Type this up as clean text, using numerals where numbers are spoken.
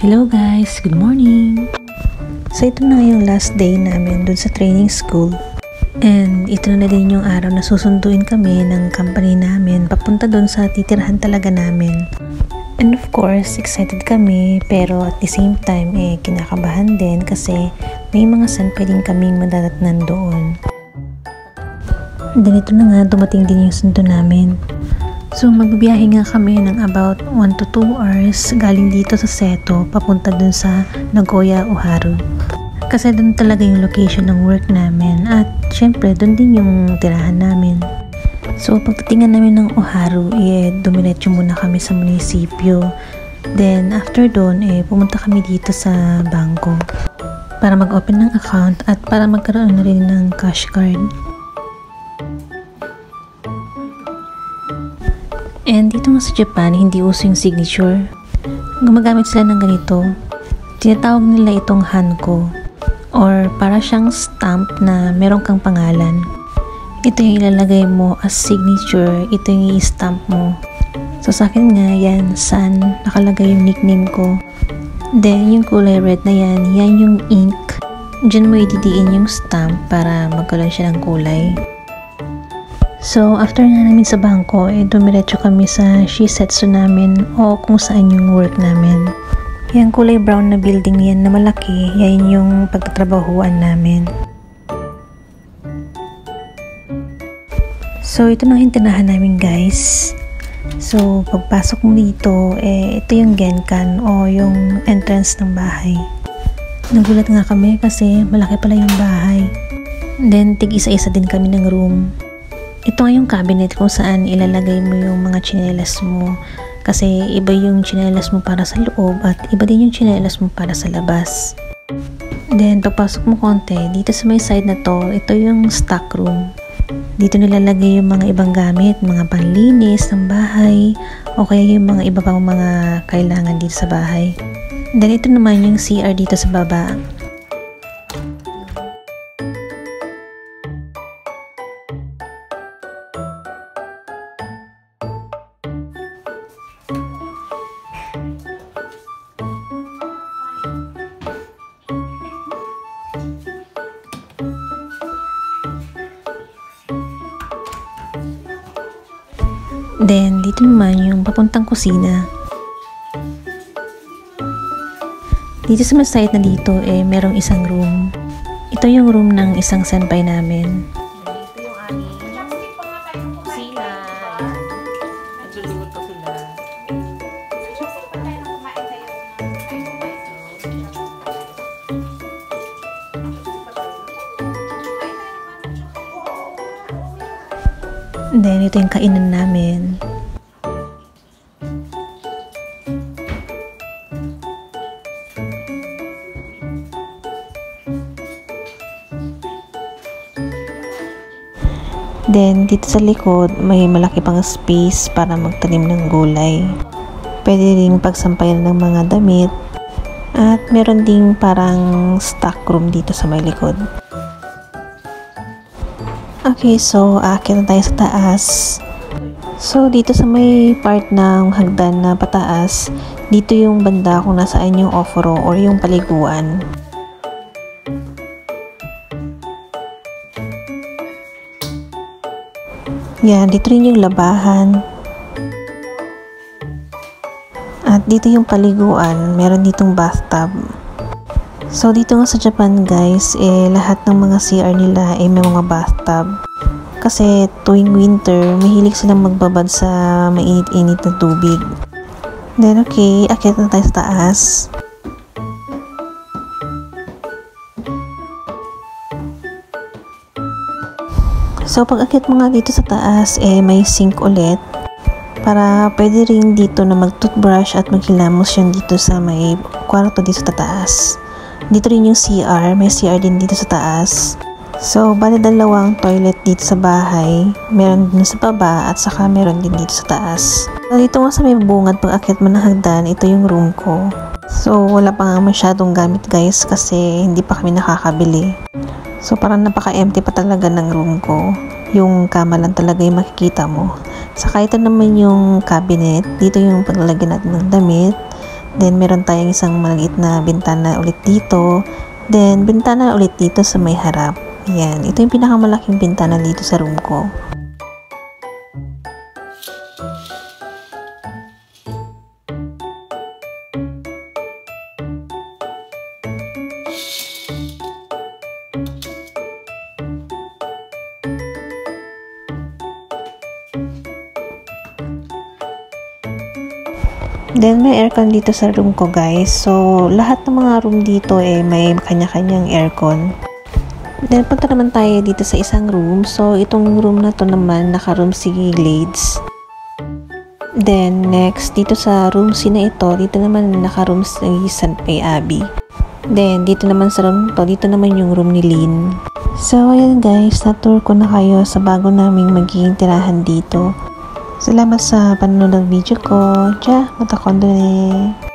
Hello guys, good morning! So ito na yung last day namin dun sa training school. And ito na din yung araw na susunduin kami ng company namin papunta dun sa titirahan talaga namin. And of course, excited kami pero at the same time kinakabahan din kasi may mga pwedeng kaming madadatnan doon. Then ito na nga, dumating din yung sundo namin. So magbibiyahe nga kami ng about 1 to 2 hours galing dito sa Seto papunta dun sa Nagoya, Oharu. Kasi dun talaga yung location ng work namin at syempre dun din yung tirahan namin. So pagdatingan namin ng Oharu, dumiretso muna kami sa munisipyo. Then after dun, pumunta kami dito sa bangko para mag-open ng account at para magkaroon na rin ng cash card. And dito nga sa Japan, hindi uso yung signature. Gumagamit sila ng ganito. Tinatawag nila itong hanko or para siyang stamp na meron kang pangalan. Ito yung ilalagay mo as signature, ito yung i-stamp mo. So sa akin nga, yan, San, nakalagay yung nickname ko. Then yung kulay red na yan yung ink. Diyan mo ididiin yung stamp para magkaroon siya ng kulay. So, after nga namin sa bangko, dumiretso kami sa shisetsu namin o kung saan yung work namin. Yung kulay brown na building yan na malaki, yan yung pagtatrabahuan namin. So, ito na yung tinahan namin guys. So, pagpasok mo dito, ito yung genkan o yung entrance ng bahay. Nagulat nga kami kasi malaki pala yung bahay. Then, tig-isa-isa din kami ng room. Ito nga yung cabinet kung saan ilalagay mo yung mga tsinelas mo kasi iba yung tsinelas mo para sa loob at iba din yung tsinelas mo para sa labas. Then pagpasok mo konti, dito sa may side na to, ito yung stock room. Dito nilalagay yung mga ibang gamit, mga panlinis ng bahay o kaya yung mga iba pang mga kailangan dito sa bahay. Then ito naman yung CR dito sa baba. Then, dito naman yung papuntang kusina. Dito sa may side na dito, merong isang room. Ito yung room ng isang senpai namin. Dito yung aming kusina. Nagluluto sila. Then, ito yung kainan namin. Then, dito sa likod, may malaki pang space para magtanim ng gulay. Pwede ring pagsampayan ng mga damit. At meron ding parang stock room dito sa may likod. Okay, so aakyat na tayo sa taas. So dito sa may part ng hagdan na pataas, dito yung banda kung nasaan yung ofro or yung paliguan. Yan, dito rin yung labahan. At dito yung paliguan, meron ditong bathtub. So dito nga sa Japan guys, lahat ng mga CR nila may mga bathtub. Kasi tuwing winter, mahilig silang magbabad sa mainit-init na tubig. Then okay, akyat na tayo sa taas. So pag akyat mo nga dito sa taas, may sink ulit. Para pwede rin dito na mag-toothbrush at maghilamos yun dito sa may kwarto dito sa taas. Dito rin yung CR, may CR din dito sa taas. So, bali dalawang toilet dito sa bahay. Meron din sa baba at saka meron din dito sa taas. So, dito nga sa may bungad pag akyat mo ng hagdan, ito yung room ko. So, wala pa nga masyadong gamit guys kasi hindi pa kami nakakabili. So, parang napaka-empty pa talaga ng room ko. Yung kama lang talaga yung makikita mo. Saka ito naman yung cabinet. Dito yung paglalagyan natin ng damit. Then, meron tayong isang maliit na bintana ulit dito. Then, bintana ulit dito sa may harap. Yan. Ito yung pinakamalaking bintana dito sa room ko. Then, may aircon dito sa room ko, guys. So, lahat ng mga room dito may kanya-kanyang aircon. Then, punta naman tayo dito sa isang room. So, itong room na to naman, naka-room si Glades. Then, next, dito sa room C na ito, dito naman naka-room si Sanpei Abby. Then, dito naman sa room to, dito naman yung room ni Lynn. So, ayan guys, na-tour ko na kayo sa bago naming magiging tirahan dito. Salamat sa panonood ng video ko. Mata kondo ne.